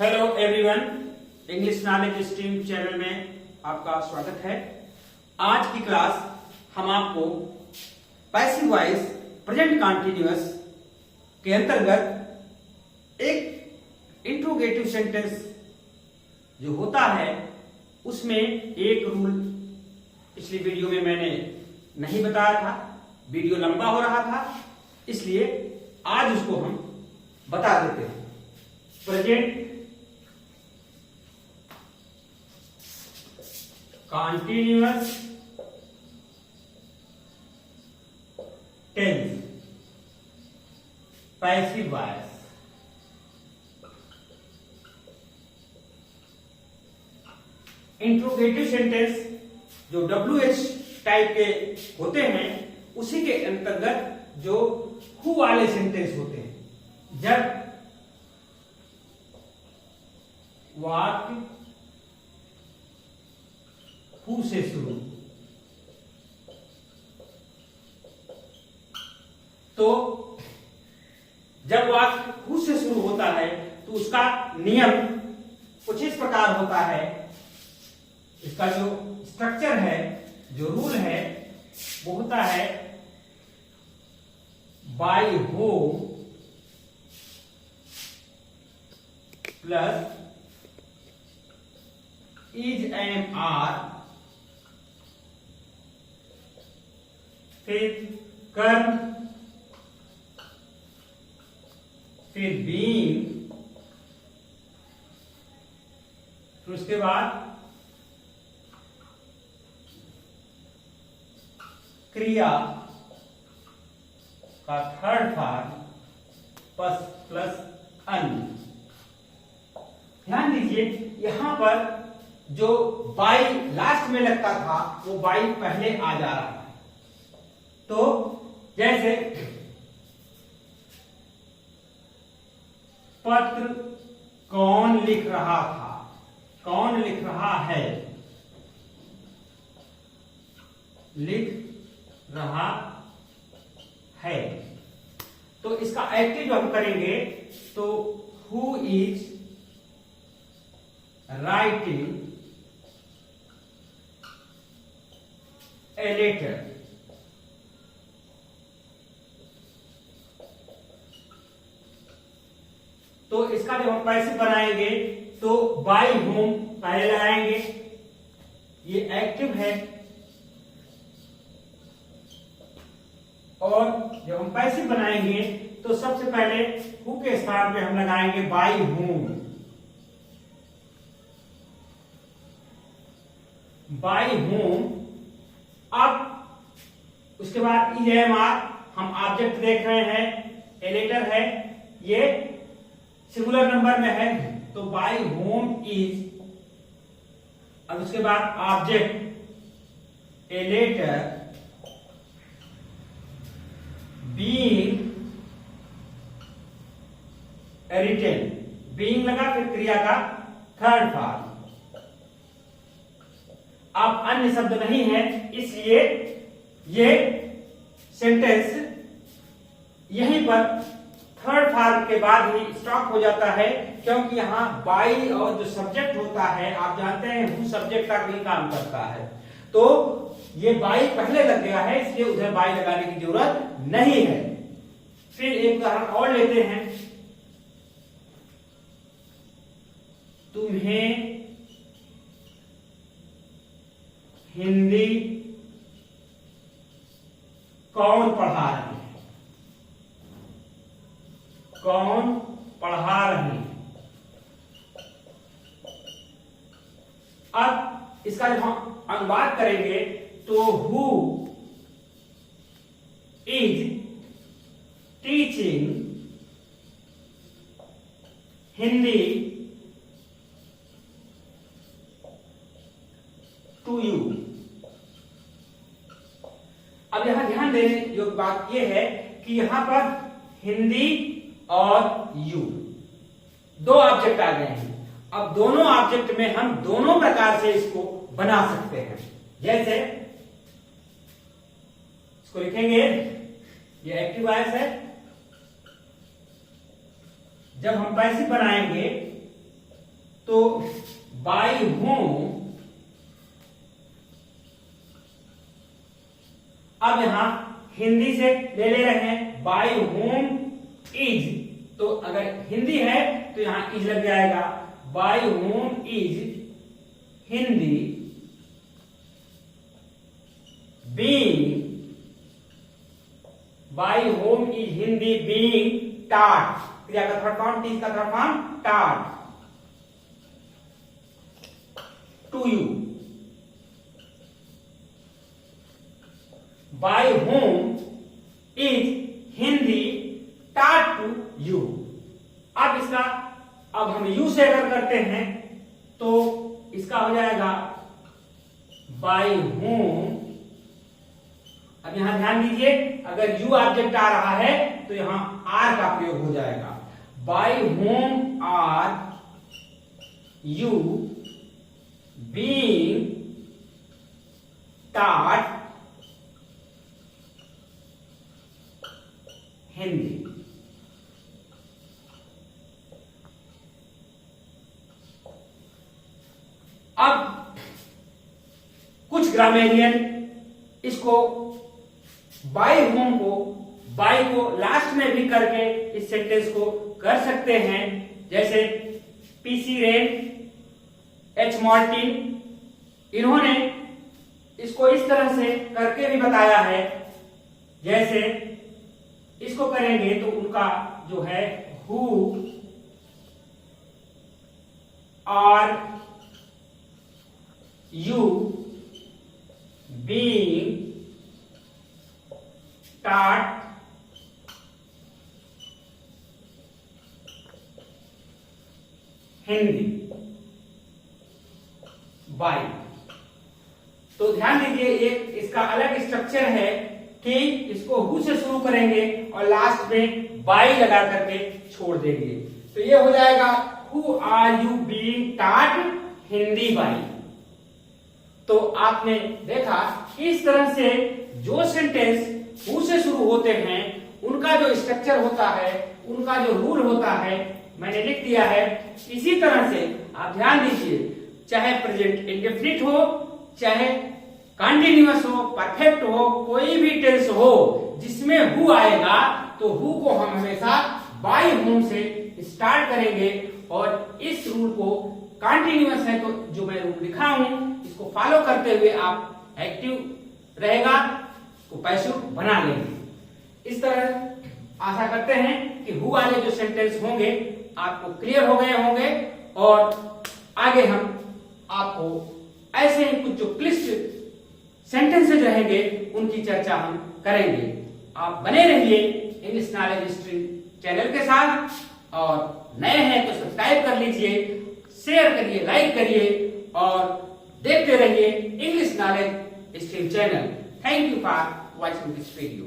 Hello everyone, English knowledge stream channel में आपका स्वागत है। आज की क्लास हम आपको पैसिव वॉइस प्रेजेंट कंटीन्यूअस के अंतर्गत एक इंट्रोगेटिव सेंटेंस जो होता है उसमें एक रूल पिछली वीडियो में मैंने नहीं बताया था, वीडियो लंबा हो रहा था, इसलिए आज उसको हम बता देते हैं। Present continuous tense passive voice. Interrogative sentence जो WH टाइप के होते हैं उसी के अंतर्गत जो हु वाले सेंटेंस होते हैं। जब वाक्य हु से शुरू, तो जब वाक्य हु से शुरू होता है तो उसका नियम कुछ इस प्रकार होता है। इसका जो स्ट्रक्चर है, जो रूल है, वो होता है by whom plus is am are, फिर कर्म, फिर बीइंग, फिर उसके बाद क्रिया का थर्ड फॉर्म प्लस अन्य। ध्यान दीजिए, यहां पर जो बाई लास्ट में लगता था वो बाई पहले आ जा रहा है। तो जैसे पत्र कौन लिख रहा था, कौन लिख रहा है, लिख रहा है। तो इसका एक्टिव हम करेंगे तो who is writing a letter. तो इसका जब हम पैसिव बनाएंगे तो बाय होम पहले लगाएंगे, ये एक्टिव है। और जब हम पैसिव बनाएंगे तो सबसे पहले हु के स्थान पे हम लगाएंगे बाय होम, बाय होम। अब उसके बाद इज एम आर, हम ऑब्जेक्ट देख रहे हैं, ए लेटर है, ये सिंगुलर नंबर में है, तो बाय होम इज। अब उसके बाद object a letter being written, being लगा, फिर क्रिया का थर्ड फॉर्म। अब अन्य शब्द नहीं है, इसलिए ये सेंटेंस यहीं पर थर्ड फॉर्म के बाद ही स्टॉप हो जाता है, क्योंकि यहां बाई और जो सब्जेक्ट होता है, आप जानते हैं हु सब्जेक्ट का भी काम करता है, तो ये बाई पहले लग गया है, इसलिए उधर बाई लगाने की जरूरत नहीं है। फिर एक उदाहरण और लेते हैं। तुम्हें हिंदी कौन पढ़ा रहे हैं, कौन पढ़ा रहे हैं। अब इसका जब हम अनुवाद करेंगे तो who is teaching Hindi to you. अब यहां ध्यान देने योग्य बात यह है कि यहां पर हिंदी और यू दो ऑब्जेक्ट आ गए हैं। अब दोनों ऑब्जेक्ट में हम दोनों प्रकार से इसको बना सकते हैं। जैसे इसको लिखेंगे, ये एक्टिव वॉइस है, जब हम पैसिव बनाएंगे तो बाय होम, अब यहां हिंदी से ले रहे हैं, बाय होम इज, तो अगर हिंदी है तो यहां इज लग जाएगा, by whom is Hindi being, by whom is Hindi being taught, क्रिया का थर्ड फॉर्म, टीज का third form taught to you, by whom is Hindi taught to you। अब इसका, अब हम यू से अगर करते हैं तो इसका हो जाएगा by whom, अब यहां ध्यान दीजिए, अगर यू ऑब्जेक्ट आ रहा है तो यहां आर का प्रयोग हो जाएगा, by whom are you being taught Hindi. अब कुछ ग्रामेरियन इसको बाय होम को, बाय को लास्ट में भी करके इस सेंटेंस को कर सकते हैं, जैसे पीसी रेन, एच मार्टिन, इन्होंने इसको इस तरह से करके भी बताया है। जैसे इसको करेंगे तो उनका जो है who are you being taught Hindi by. तो ध्यान दीजिए, एक इसका अलग स्ट्रक्चर है कि इसको हु से शुरू करेंगे और लास्ट में बाय लगा करके छोड़ देंगे, तो ये हो जाएगा who are you being taught Hindi by. तो आपने देखा कि इस तरह से जो सेंटेंस हु से शुरू होते हैं उनका जो स्ट्रक्चर होता है, उनका जो रूल होता है, मैंने लिख दिया है। इसी तरह से आप ध्यान दीजिए, चाहे प्रेजेंट इंडेफिनिट हो, चाहे कंटिन्यूअस हो, परफेक्ट हो, कोई भी टेंस हो जिसमें हु आएगा तो हु को हम हमेशा बाय होम से स्टार्ट करेंगे। और इस रूल को, कंटिन्यूअस है तो जो मैं रूल लिखा हूं इसको फॉलो करते हुए आप एक्टिव रहेगा को पैसिव बना लेंगे। इस तरह आशा करते हैं कि हु वाले जो सेंटेंस होंगे आपको क्लियर हो गए होंगे, और आगे हम आपको ऐसे ही कुछ जो क्लिष्ट सेंटेंसेज रहेंगे उनकी चर्चा हम करेंगे। आप बने रहिए इंग्लिश नॉलेज स्ट्रीम चैनल के साथ, और नए हैं तो सब्सक्राइब कर लीजिए, शेयर करिए, लाइक करिए और देखते रहिए English knowledge stream channel. Thank you for watching this video.